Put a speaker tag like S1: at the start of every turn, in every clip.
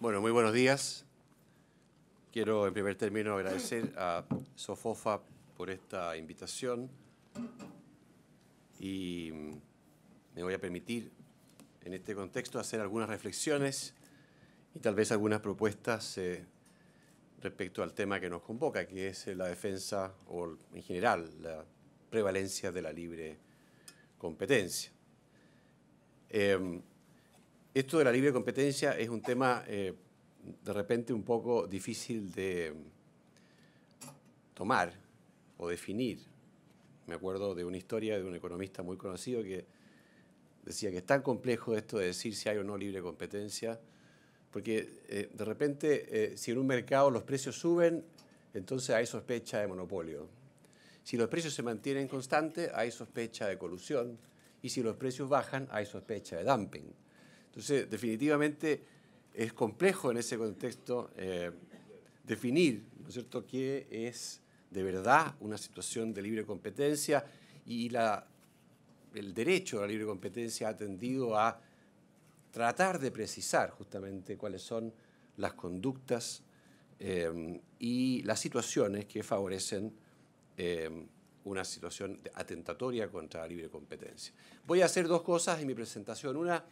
S1: Bueno, muy buenos días. Quiero en primer término agradecer a Sofofa por esta invitación y me voy a permitir en este contexto hacer algunas reflexiones y tal vez algunas propuestas respecto al tema que nos convoca, que es la defensa o en general la prevalencia de la libre competencia. Esto de la libre competencia es un tema de repente un poco difícil de tomar o definir. Me acuerdo de una historia de un economista muy conocido que decía que es tan complejo esto de decir si hay o no libre competencia, porque de repente si en un mercado los precios suben, entonces hay sospecha de monopolio. Si los precios se mantienen constantes, hay sospecha de colusión, y si los precios bajan, hay sospecha de dumping. Entonces, definitivamente es complejo en ese contexto definir, ¿no es cierto?, qué es de verdad una situación de libre competencia, y el derecho a la libre competencia ha tendido a tratar de precisar justamente cuáles son las conductas y las situaciones que favorecen una situación atentatoria contra la libre competencia. Voy a hacer dos cosas en mi presentación. Una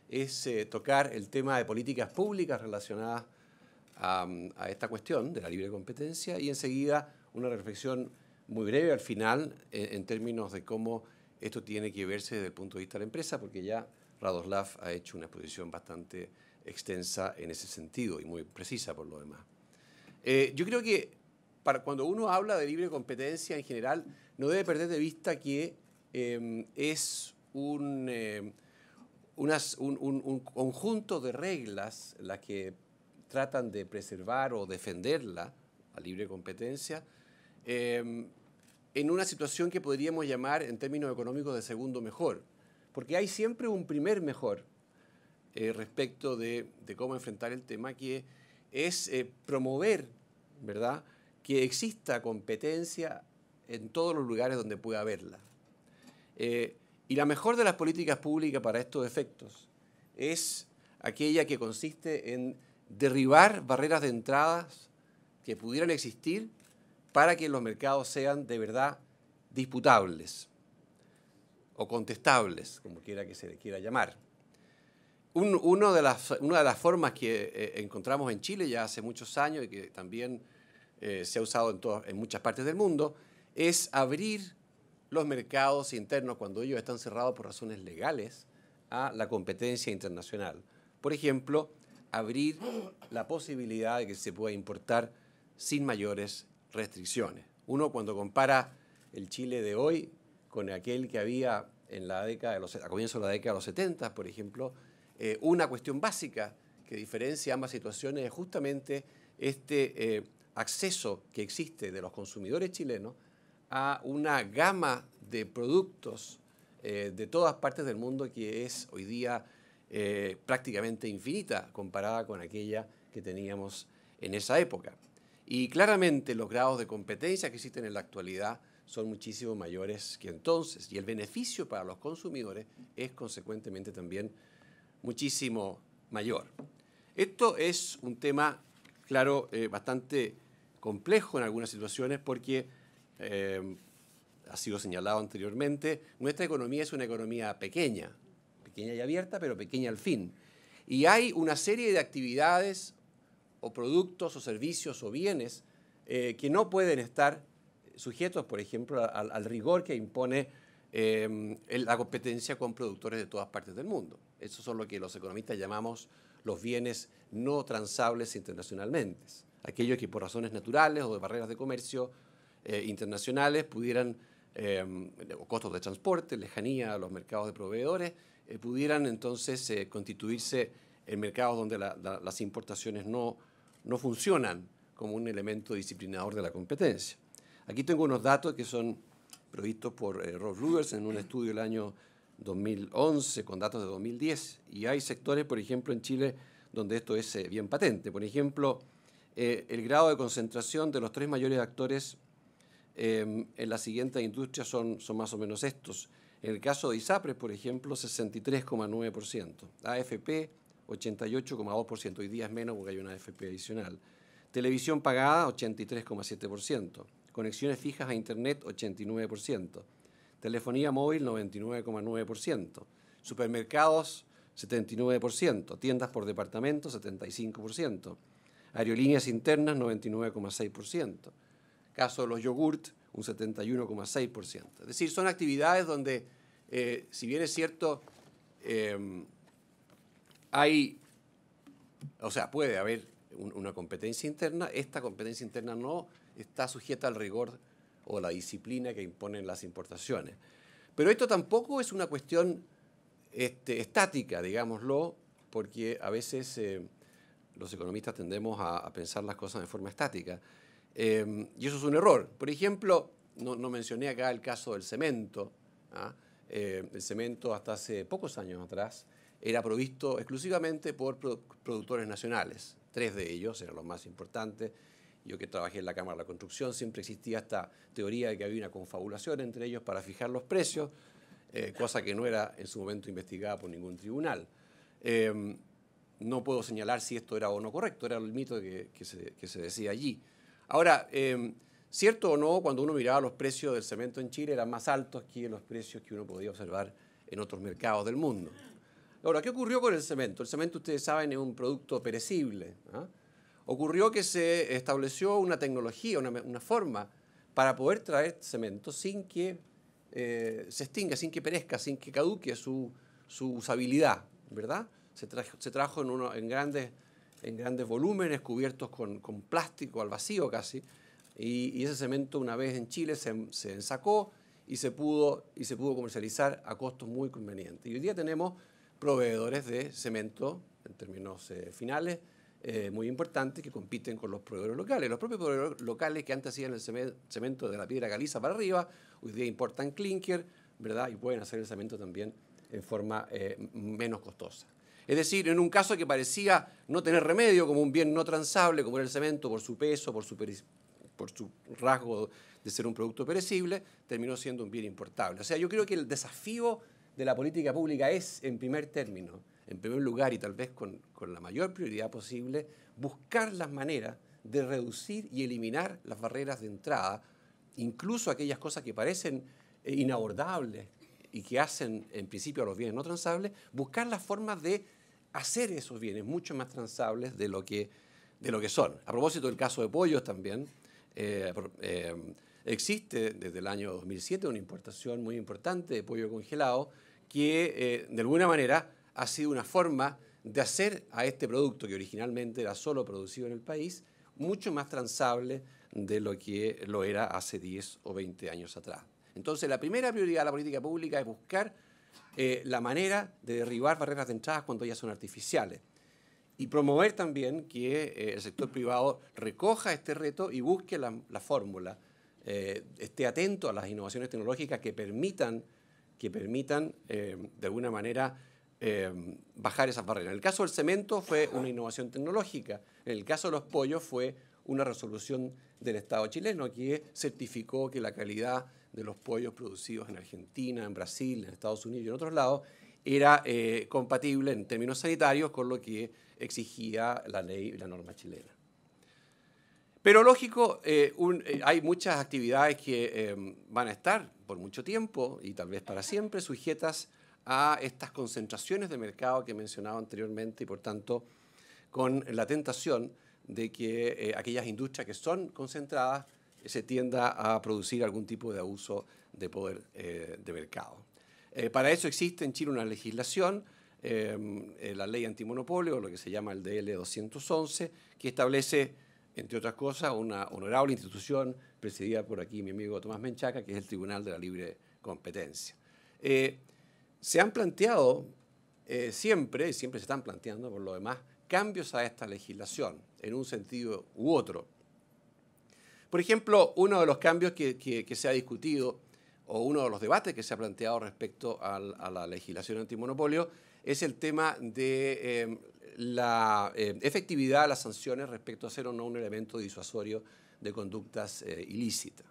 S1: es tocar el tema de políticas públicas relacionadas a esta cuestión de la libre competencia, y enseguida una reflexión muy breve al final en términos de cómo esto tiene que verse desde el punto de vista de la empresa, porque ya Radoslav ha hecho una exposición bastante extensa en ese sentido y muy precisa por lo demás. Yo creo que cuando uno habla de libre competencia en general, no debe perder de vista que es un conjunto de reglas las que tratan de preservar o defender la libre competencia en una situación que podríamos llamar en términos económicos de segundo mejor, porque hay siempre un primer mejor respecto de cómo enfrentar el tema, que es promover, ¿verdad?, que exista competencia en todos los lugares donde pueda haberla. Y la mejor de las políticas públicas para estos efectos es aquella que consiste en derribar barreras de entradas que pudieran existir para que los mercados sean de verdad disputables o contestables, como quiera que se le quiera llamar. Una de las formas que encontramos en Chile ya hace muchos años y que también se ha usado en muchas partes del mundo es abrir los mercados internos cuando ellos están cerrados por razones legales a la competencia internacional. Por ejemplo, abrir la posibilidad de que se pueda importar sin mayores restricciones. Uno, cuando compara el Chile de hoy con aquel que había en la década a comienzos de la década de los 70, por ejemplo, una cuestión básica que diferencia ambas situaciones es justamente este acceso que existe de los consumidores chilenos a una gama de productos de todas partes del mundo que es hoy día prácticamente infinita comparada con aquella que teníamos en esa época. Y claramente los grados de competencia que existen en la actualidad son muchísimo mayores que entonces, y el beneficio para los consumidores es consecuentemente también muchísimo mayor. Esto es un tema, claro, bastante complejo en algunas situaciones porque ha sido señalado anteriormente, nuestra economía es una economía pequeña y abierta, pero pequeña al fin. Y hay una serie de actividades o productos o servicios o bienes que no pueden estar sujetos, por ejemplo, al rigor que impone la competencia con productores de todas partes del mundo. Esos son lo que los economistas llamamos los bienes no transables internacionalmente. Aquellos que por razones naturales o de barreras de comercio internacionales pudieran, o costos de transporte, lejanía a los mercados de proveedores, pudieran entonces constituirse en mercados donde las importaciones no funcionan como un elemento disciplinador de la competencia. Aquí tengo unos datos que son provistos por Rob Rugers en un estudio del año 2011 con datos de 2010, y hay sectores, por ejemplo, en Chile donde esto es bien patente. Por ejemplo, el grado de concentración de los tres mayores actores en las siguientes industrias son más o menos estos. En el caso de ISAPRES, por ejemplo, 63,9%, AFP 88,2%. Hoy día es menos porque hay una AFP adicional. Televisión pagada, 83,7%. Conexiones fijas a Internet, 89%. Telefonía móvil, 99,9%. Supermercados, 79%. Tiendas por departamento, 75%. Aerolíneas internas, 99,6%. Caso de los yogurt, un 71,6%. Es decir, son actividades donde, si bien es cierto, puede haber una competencia interna, esta competencia interna no está sujeta al rigor o la disciplina que imponen las importaciones. Pero esto tampoco es una cuestión estática, digámoslo, porque a veces los economistas tendemos a pensar las cosas de forma estática. Y eso es un error. Por ejemplo, no mencioné acá el caso del cemento. El cemento hasta hace pocos años atrás era provisto exclusivamente por productores nacionales. 3 de ellos eran los más importantes. Yo que trabajé en la Cámara de la Construcción, siempre existía esta teoría de que había una confabulación entre ellos para fijar los precios, cosa que no era en su momento investigada por ningún tribunal. No puedo señalar si esto era o no correcto, era el mito que se decía allí. Ahora, cierto o no, cuando uno miraba los precios del cemento en Chile eran más altos que los precios que uno podía observar en otros mercados del mundo. Ahora, ¿qué ocurrió con el cemento? El cemento, ustedes saben, es un producto perecible. Ocurrió que se estableció una tecnología, una forma para poder traer cemento sin que se extinga, sin que perezca, sin que caduque su usabilidad, ¿verdad? Se trajo en grandes volúmenes cubiertos con plástico al vacío casi, y ese cemento una vez en Chile se ensacó y se pudo comercializar a costos muy convenientes. Y hoy día tenemos proveedores de cemento, en términos finales, muy importantes, que compiten con los proveedores locales. Los propios proveedores locales que antes hacían el cemento de la piedra caliza para arriba, hoy día importan clinker, ¿verdad? Y pueden hacer el cemento también en forma menos costosa. Es decir, en un caso que parecía no tener remedio, como un bien no transable, como era el cemento, por su peso, por su rasgo de ser un producto perecible, terminó siendo un bien importable. O sea, yo creo que el desafío de la política pública es, en primer lugar y tal vez con la mayor prioridad posible, buscar las maneras de reducir y eliminar las barreras de entrada, incluso aquellas cosas que parecen inabordables y que hacen en principio a los bienes no transables, buscar las formas de hacer esos bienes mucho más transables de lo que son. A propósito del caso de pollos también, existe desde el año 2007 una importación muy importante de pollo congelado que de alguna manera ha sido una forma de hacer a este producto que originalmente era solo producido en el país mucho más transable de lo que lo era hace 10 o 20 años atrás. Entonces, la primera prioridad de la política pública es buscar la manera de derribar barreras de entrada cuando ya son artificiales y promover también que el sector privado recoja este reto y busque la fórmula, esté atento a las innovaciones tecnológicas que permitan de alguna manera bajar esas barreras. En el caso del cemento fue una innovación tecnológica, en el caso de los pollos fue una resolución del Estado chileno que certificó que la calidad de los pollos producidos en Argentina, en Brasil, en Estados Unidos y en otros lados era compatible en términos sanitarios con lo que exigía la ley y la norma chilena. Pero lógico, hay muchas actividades que van a estar por mucho tiempo y tal vez para siempre sujetas a estas concentraciones de mercado que he mencionado anteriormente y por tanto con la tentación de que aquellas industrias que son concentradas se tienda a producir algún tipo de abuso de poder de mercado. Para eso existe en Chile una legislación, la ley antimonopolio, lo que se llama el DL 211, que establece, entre otras cosas, una honorable institución presidida por aquí mi amigo Tomás Menchaca, que es el Tribunal de la Libre Competencia. Se han planteado siempre, y siempre se están planteando por lo demás, cambios a esta legislación, en un sentido u otro. Por ejemplo, uno de los cambios que se ha discutido, o uno de los debates que se ha planteado respecto a la legislación antimonopolio, es el tema de la efectividad de las sanciones respecto a ser o no un elemento disuasorio de conductas ilícitas.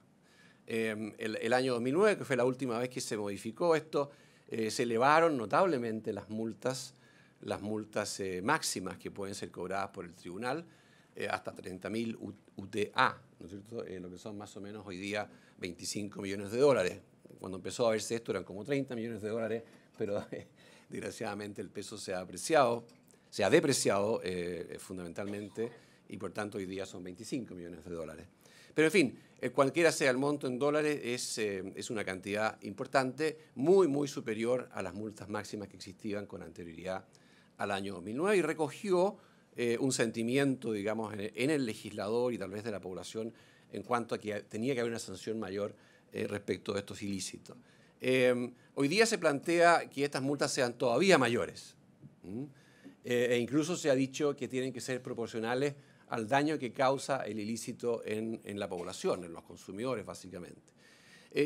S1: El año 2009, que fue la última vez que se modificó esto, se elevaron notablemente las multas las multas máximas que pueden ser cobradas por el tribunal, hasta 30.000 UTA, ¿no es cierto? Lo que son más o menos hoy día 25 millones de dólares. Cuando empezó a verse esto eran como 30 millones de dólares, pero desgraciadamente el peso se ha depreciado fundamentalmente, y por tanto hoy día son 25 millones de dólares. Pero en fin, cualquiera sea el monto en dólares, es una cantidad importante, muy, muy superior a las multas máximas que existían con anterioridad al año 2009, y recogió un sentimiento, digamos, en el legislador y tal vez de la población en cuanto a que tenía que haber una sanción mayor respecto de estos ilícitos. Hoy día se plantea que estas multas sean todavía mayores, e incluso se ha dicho que tienen que ser proporcionales al daño que causa el ilícito en la población, en los consumidores, básicamente.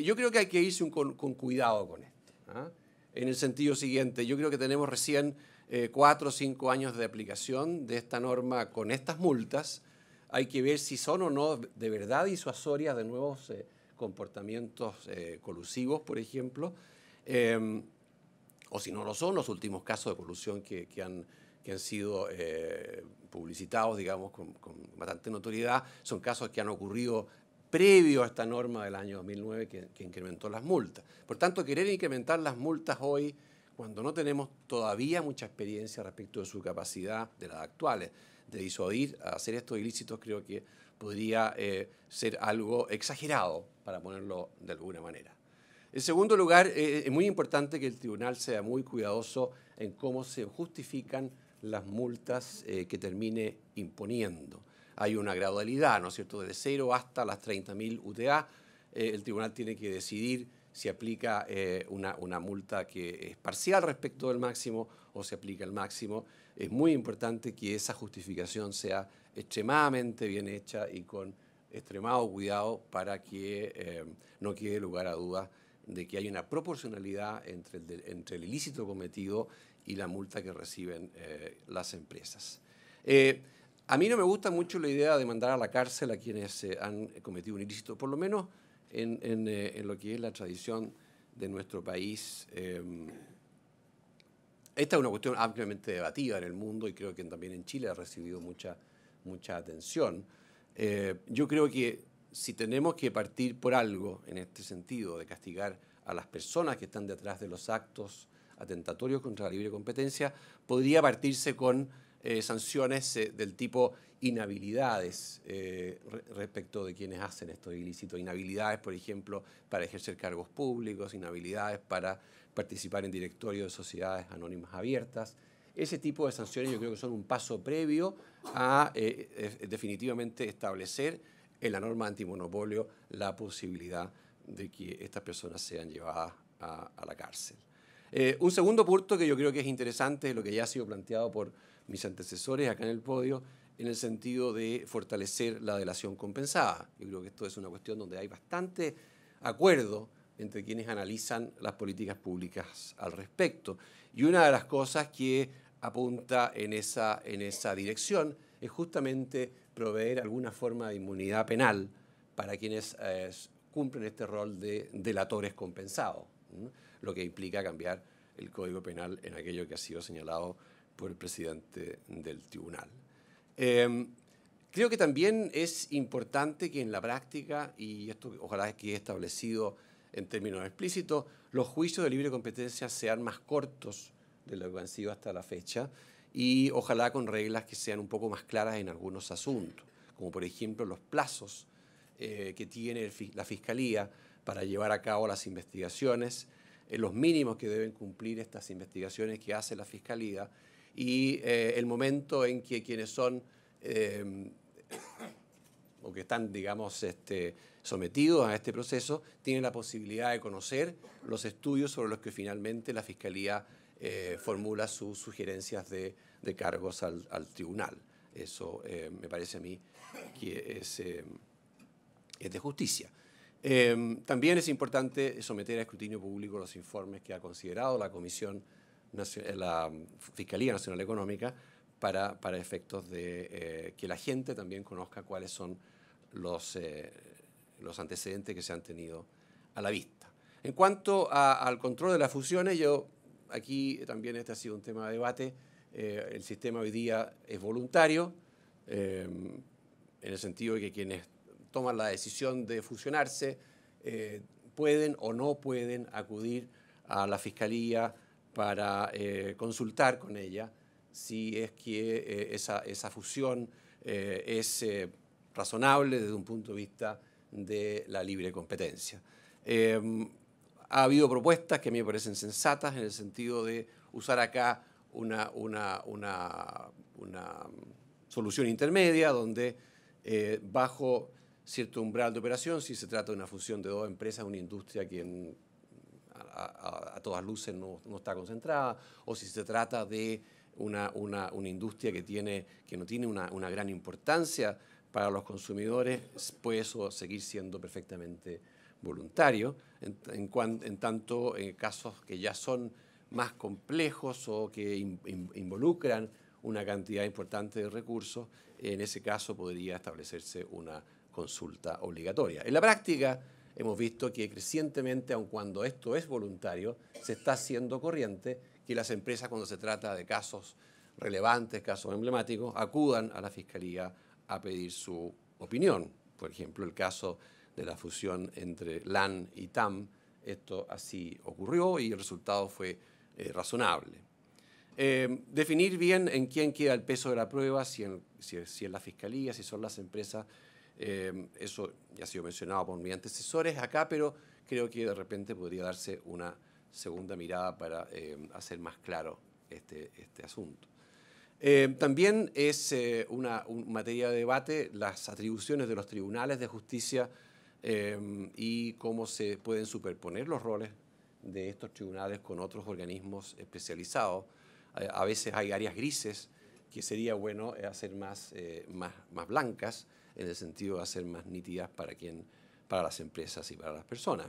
S1: Yo creo que hay que irse con cuidado con esto, ¿ah? En el sentido siguiente, yo creo que tenemos recién 4 o 5 años de aplicación de esta norma con estas multas. Hay que ver si son o no de verdad disuasorias de nuevos comportamientos colusivos, por ejemplo, o si no lo son, los últimos casos de colusión que han sido publicitados, digamos, con bastante notoriedad, son casos que han ocurrido previo a esta norma del año 2009 que incrementó las multas. Por tanto, querer incrementar las multas hoy, cuando no tenemos todavía mucha experiencia respecto de su capacidad, de las actuales, de disuadir a hacer estos ilícitos, creo que podría ser algo exagerado, para ponerlo de alguna manera. En segundo lugar, es muy importante que el tribunal sea muy cuidadoso en cómo se justifican las multas que termine imponiendo. Hay una gradualidad, ¿no es cierto?, desde 0 hasta las 30.000 UTA. El tribunal tiene que decidir si aplica una multa que es parcial respecto del máximo o se aplica el máximo. Es muy importante que esa justificación sea extremadamente bien hecha y con extremado cuidado para que no quede lugar a dudas de que hay una proporcionalidad entre el ilícito cometido y la multa que reciben las empresas. A mí no me gusta mucho la idea de mandar a la cárcel a quienes han cometido un ilícito, por lo menos en lo que es la tradición de nuestro país. Esta es una cuestión ampliamente debatida en el mundo y creo que también en Chile ha recibido mucha atención. Yo creo que si tenemos que partir por algo en este sentido, de castigar a las personas que están detrás de los actos atentatorios contra la libre competencia, podría partirse con sanciones del tipo inhabilidades respecto de quienes hacen estos ilícitos. Inhabilidades, por ejemplo, para ejercer cargos públicos, inhabilidades para participar en directorios de sociedades anónimas abiertas. Ese tipo de sanciones yo creo que son un paso previo a definitivamente establecer en la norma antimonopolio la posibilidad de que estas personas sean llevadas a la cárcel. Un segundo punto que yo creo que es interesante es lo que ya ha sido planteado por mis antecesores acá en el podio, en el sentido de fortalecer la delación compensada. Yo creo que esto es una cuestión donde hay bastante acuerdo entre quienes analizan las políticas públicas al respecto. Y una de las cosas que apunta en esa dirección es justamente proveer alguna forma de inmunidad penal para quienes cumplen este rol de delatores compensados, lo que implica cambiar el Código Penal en aquello que ha sido señalado por el presidente del tribunal. Creo que también es importante que en la práctica, y esto ojalá quede establecido en términos explícitos, los juicios de libre competencia sean más cortos de lo que han sido hasta la fecha y ojalá con reglas que sean un poco más claras en algunos asuntos, como por ejemplo los plazos que tiene la Fiscalía para llevar a cabo las investigaciones, los mínimos que deben cumplir estas investigaciones que hace la Fiscalía y el momento en que quienes son o que están, digamos, sometidos a este proceso, tienen la posibilidad de conocer los estudios sobre los que finalmente la Fiscalía formula sus sugerencias de cargos al tribunal. Eso me parece a mí que es de justicia. También es importante someter a escrutinio público los informes que ha considerado la la Fiscalía Nacional Económica para efectos de que la gente también conozca cuáles son los antecedentes que se han tenido a la vista. En cuanto al control de las fusiones, aquí también este ha sido un tema de debate. El sistema hoy día es voluntario, en el sentido de que quienes toman la decisión de fusionarse pueden o no pueden acudir a la Fiscalía para consultar con ella si es que esa fusión es razonable desde un punto de vista de la libre competencia. Ha habido propuestas que a mí me parecen sensatas en el sentido de usar acá una solución intermedia donde bajo cierto umbral de operación, si se trata de una fusión de dos empresas, una industria que a todas luces no está concentrada, o si se trata de una industria que no tiene una gran importancia para los consumidores, puede eso seguir siendo perfectamente voluntario, en tanto en casos que ya son más complejos o que involucran una cantidad importante de recursos, en ese caso podría establecerse una consulta obligatoria. En la práctica hemos visto que crecientemente, aun cuando esto es voluntario, se está haciendo corriente que las empresas, cuando se trata de casos relevantes, casos emblemáticos, acudan a la Fiscalía a pedir su opinión. Por ejemplo, el caso de la fusión entre LAN y TAM, esto así ocurrió y el resultado fue razonable. Definir bien en quién queda el peso de la prueba, si es la Fiscalía, si son las empresas, eso ya ha sido mencionado por mis antecesores acá, pero creo que de repente podría darse una segunda mirada para hacer más claro este asunto. También es una materia de debate las atribuciones de los tribunales de justicia y cómo se pueden superponer los roles de estos tribunales con otros organismos especializados. A veces hay áreas grises que sería bueno hacer más blancas, en el sentido de hacer más nítidas para las empresas y para las personas.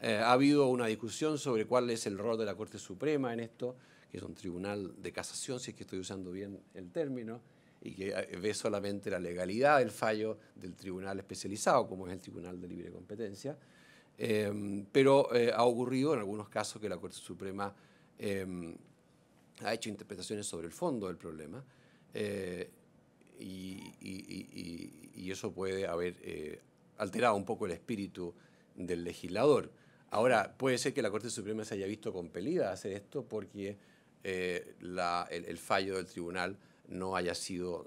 S1: Ha habido una discusión sobre cuál es el rol de la Corte Suprema en esto, que es un tribunal de casación, si es que estoy usando bien el término, y que ve solamente la legalidad del fallo del tribunal especializado, como es el Tribunal de Libre Competencia. Pero ha ocurrido en algunos casos que la Corte Suprema ha hecho interpretaciones sobre el fondo del problema y eso puede haber alterado un poco el espíritu del legislador. Ahora, puede ser que la Corte Suprema se haya visto compelida a hacer esto porque el fallo del tribunal no haya sido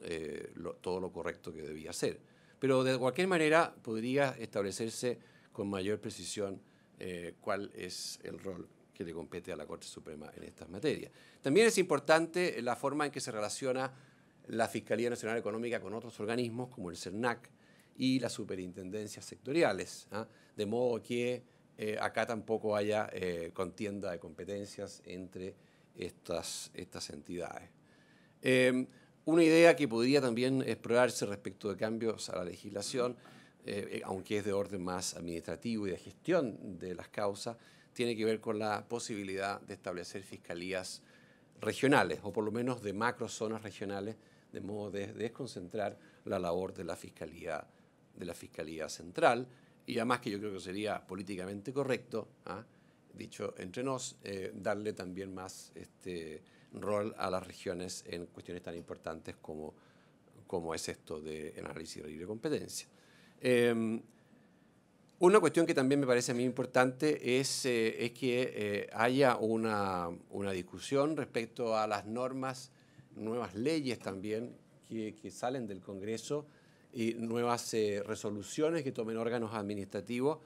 S1: todo lo correcto que debía ser. Pero de cualquier manera podría establecerse con mayor precisión cuál es el rol que le compete a la Corte Suprema en estas materias. También es importante la forma en que se relaciona la Fiscalía Nacional Económica con otros organismos como el CERNAC y las superintendencias sectoriales, ¿ah? De modo que acá tampoco haya contienda de competencias entre estas entidades. Una idea que podría también explorarse respecto de cambios a la legislación, aunque es de orden más administrativo y de gestión de las causas, tiene que ver con la posibilidad de establecer fiscalías regionales, o por lo menos de macrozonas regionales, de modo de desconcentrar la labor de la Fiscalía Central, y además que yo creo que sería políticamente correcto, dicho entre nos, darle también más rol a las regiones en cuestiones tan importantes como es esto del análisis de la libre competencia. Una cuestión que también me parece a mí importante es que haya una discusión respecto a las normas, nuevas leyes también que salen del Congreso y nuevas resoluciones que tomen órganos administrativos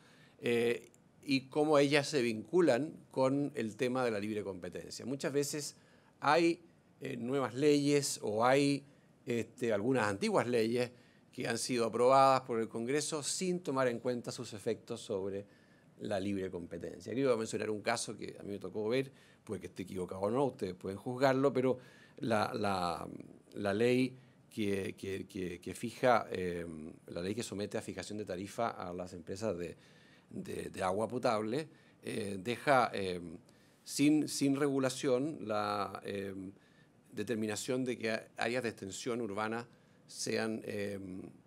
S1: y cómo ellas se vinculan con el tema de la libre competencia. Muchas veces hay nuevas leyes o hay algunas antiguas leyes que han sido aprobadas por el Congreso sin tomar en cuenta sus efectos sobre la libre competencia. Aquí voy a mencionar un caso que a mí me tocó ver, puede que esté equivocado o no, ustedes pueden juzgarlo, pero la ley que fija, la ley que somete a fijación de tarifa a las empresas de agua potable, deja sin regulación la determinación de que áreas de extensión urbana sean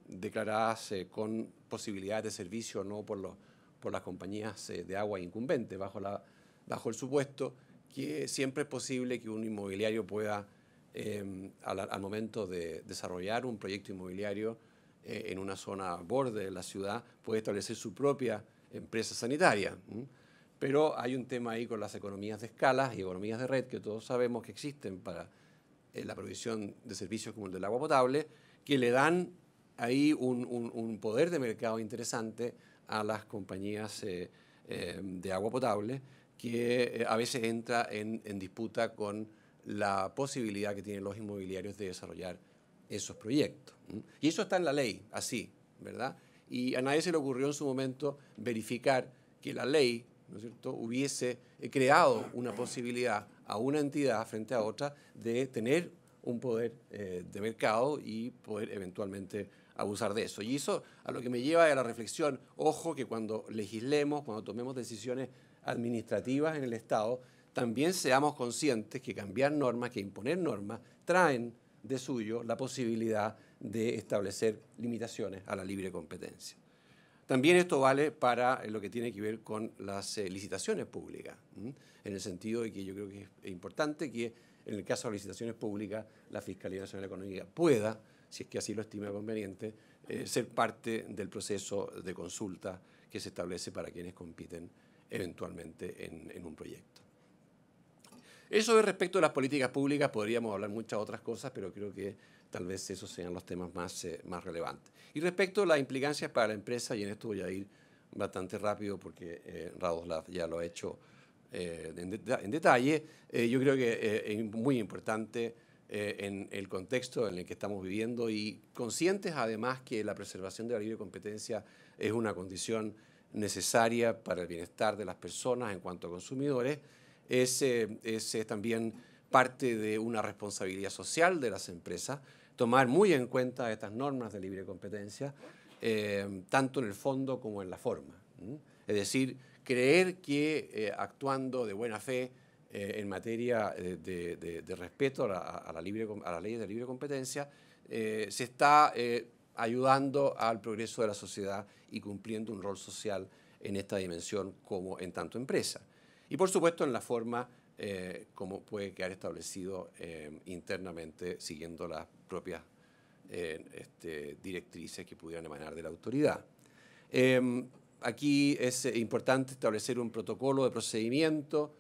S1: declaradas con posibilidades de servicio o no por las compañías de agua incumbentes, bajo el supuesto que siempre es posible que un inmobiliario pueda al momento de desarrollar un proyecto inmobiliario en una zona borde de la ciudad, puede establecer su propia empresa sanitaria. Pero hay un tema ahí con las economías de escala y economías de red que todos sabemos que existen para la provisión de servicios como el del agua potable, que le dan ahí un poder de mercado interesante a las compañías de agua potable, que a veces entra en disputa con la posibilidad que tienen los inmobiliarios de desarrollar esos proyectos. Y eso está en la ley, así, ¿verdad? Y a nadie se le ocurrió en su momento verificar que la ley, ¿no es cierto?, hubiese creado una posibilidad a una entidad frente a otra de tener un poder de mercado y poder eventualmente abusar de eso. Y eso a lo que me lleva a la reflexión, ojo que cuando legislemos, cuando tomemos decisiones administrativas en el Estado, también seamos conscientes que cambiar normas, que imponer normas, traen de suyo la posibilidad de establecer limitaciones a la libre competencia. También esto vale para lo que tiene que ver con las licitaciones públicas, en el sentido de que yo creo que es importante que en el caso de las licitaciones públicas la Fiscalía Nacional Económica pueda, si es que así lo estima conveniente, ser parte del proceso de consulta que se establece para quienes compiten eventualmente en un proyecto. Eso es respecto a las políticas públicas, podríamos hablar muchas otras cosas, pero creo que tal vez esos sean los temas más relevantes. Y respecto a las implicancias para la empresa, y en esto voy a ir bastante rápido porque Radoslav ya lo ha hecho en detalle, yo creo que es muy importante en el contexto en el que estamos viviendo y conscientes además que la preservación de la libre competencia es una condición necesaria para el bienestar de las personas en cuanto a consumidores, es también parte de una responsabilidad social de las empresas, tomar muy en cuenta estas normas de libre competencia, tanto en el fondo como en la forma. Es decir, creer que actuando de buena fe en materia de respeto a las leyes de libre competencia, se está ayudando al progreso de la sociedad y cumpliendo un rol social en esta dimensión como en tanto empresa. Y por supuesto en la forma como puede quedar establecido internamente siguiendo las propias directrices que pudieran emanar de la autoridad. Aquí es importante establecer un protocolo de procedimiento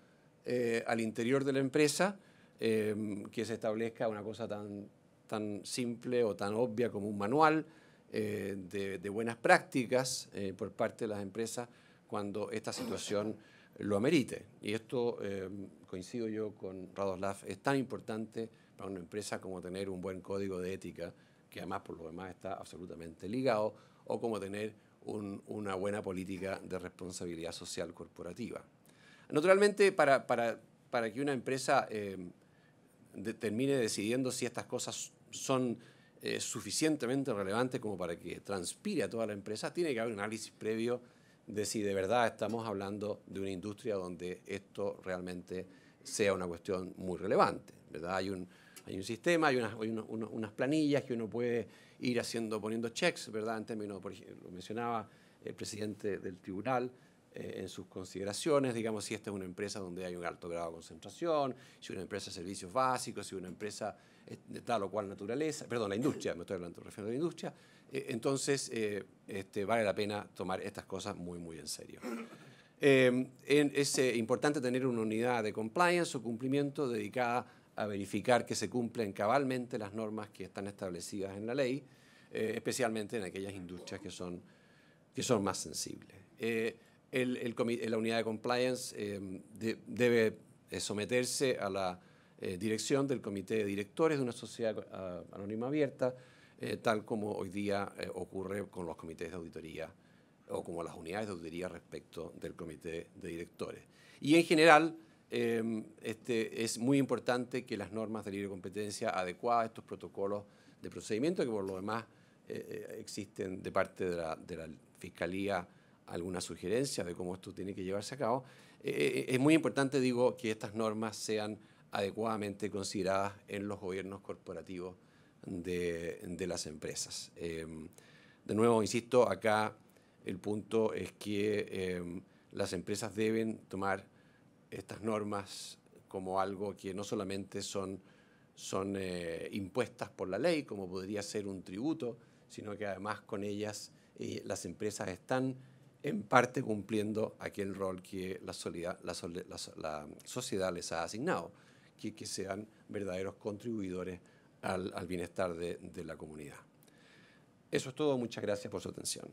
S1: al interior de la empresa, que se establezca una cosa tan simple o tan obvia como un manual de buenas prácticas por parte de las empresas cuando esta situación lo amerite. Y esto, coincido yo con Radoslav, es tan importante para una empresa como tener un buen código de ética, que además por lo demás está absolutamente ligado, o como tener una buena política de responsabilidad social corporativa. Naturalmente, para que una empresa termine decidiendo si estas cosas son suficientemente relevantes como para que transpire a toda la empresa, tiene que haber un análisis previo de si de verdad estamos hablando de una industria donde esto realmente sea una cuestión muy relevante, ¿verdad? Hay un sistema, hay unas planillas que uno puede ir poniendo checks, ¿verdad? En términos, por ejemplo, lo mencionaba el presidente del tribunal en sus consideraciones, digamos, si esta es una empresa donde hay un alto grado de concentración, si una empresa de servicios básicos, si una empresa de tal o cual naturaleza, perdón, la industria, me estoy refiriendo a la industria, entonces vale la pena tomar estas cosas muy, muy en serio. Es importante tener una unidad de compliance o cumplimiento dedicada a verificar que se cumplen cabalmente las normas que están establecidas en la ley, especialmente en aquellas industrias que son más sensibles. La unidad de compliance debe someterse a la dirección del comité de directores de una sociedad anónima abierta, tal como hoy día ocurre con los comités de auditoría o como las unidades de auditoría respecto del comité de directores. Y en general es muy importante que las normas de libre competencia adecuadas a estos protocolos de procedimiento, que por lo demás existen de parte de la Fiscalía algunas sugerencias de cómo esto tiene que llevarse a cabo, es muy importante, digo, que estas normas sean adecuadamente consideradas en los gobiernos corporativos de las empresas. De nuevo, insisto, acá el punto es que las empresas deben tomar estas normas como algo que no solamente son son impuestas por la ley, como podría ser un tributo, sino que además con ellas las empresas están en parte cumpliendo aquel rol que la sociedad les ha asignado, que sean verdaderos contribuidores al bienestar de la comunidad. Eso es todo. Muchas gracias por su atención.